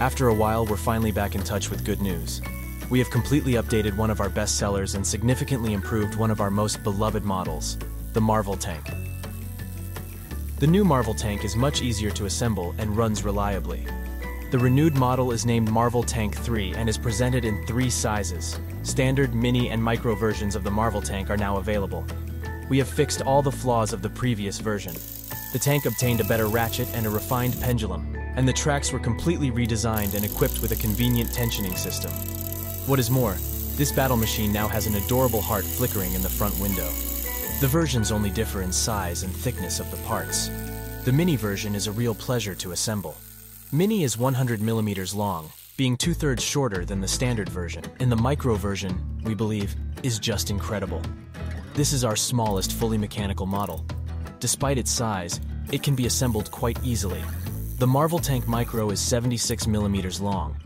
After a while, we're finally back in touch with good news. We have completely updated one of our best sellers and significantly improved one of our most beloved models, the Marvel Tank. The new Marvel Tank is much easier to assemble and runs reliably. The renewed model is named Marvel Tank 3 and is presented in 3 sizes. Standard, mini, and micro versions of the Marvel Tank are now available. We have fixed all the flaws of the previous version. The tank obtained a better ratchet and a refined pendulum, and the tracks were completely redesigned and equipped with a convenient tensioning system. What is more, this battle machine now has an adorable heart flickering in the front window. The versions only differ in size and thickness of the parts. The mini version is a real pleasure to assemble. Mini is 100 millimeters long, being 2/3 shorter than the standard version, and the micro version, we believe, is just incredible. This is our smallest fully mechanical model. Despite its size, it can be assembled quite easily. The Marvel Tank Micro is 76 millimeters long,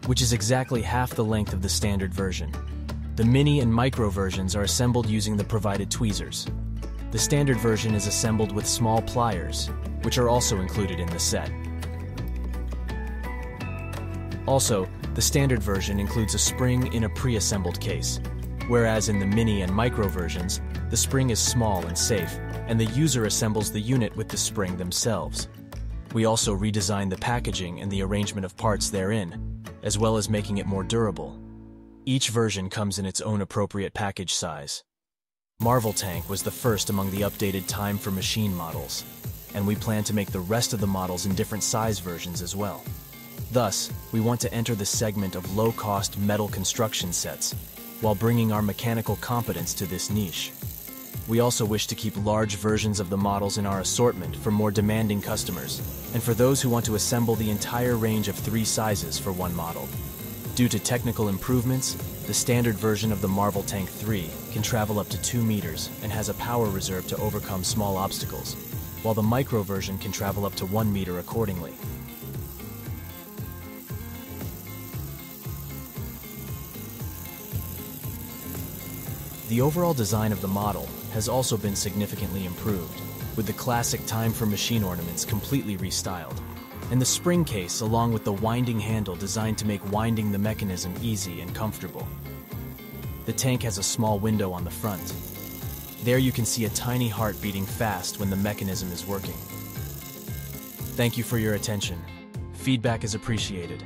which is exactly half the length of the standard version. The mini and micro versions are assembled using the provided tweezers. The standard version is assembled with small pliers, which are also included in the set. Also, the standard version includes a spring in a pre-assembled case, whereas in the mini and micro versions, the spring is small and safe, and the user assembles the unit with the spring themselves. We also redesigned the packaging and the arrangement of parts therein, as well as making it more durable. Each version comes in its own appropriate package size. Marvel Tank was the first among the updated Time for Machine models, and we plan to make the rest of the models in different size versions as well. Thus, we want to enter the segment of low-cost metal construction sets, while bringing our mechanical competence to this niche. We also wish to keep large versions of the models in our assortment for more demanding customers, and for those who want to assemble the entire range of 3 sizes for one model. Due to technical improvements, the standard version of the Marvel Tank 3 can travel up to 2 meters and has a power reserve to overcome small obstacles, while the micro version can travel up to 1 meter accordingly. The overall design of the model has also been significantly improved, with the classic Time for Machine ornaments completely restyled, and the spring case along with the winding handle designed to make winding the mechanism easy and comfortable. The tank has a small window on the front. There you can see a tiny heart beating fast when the mechanism is working. Thank you for your attention. Feedback is appreciated.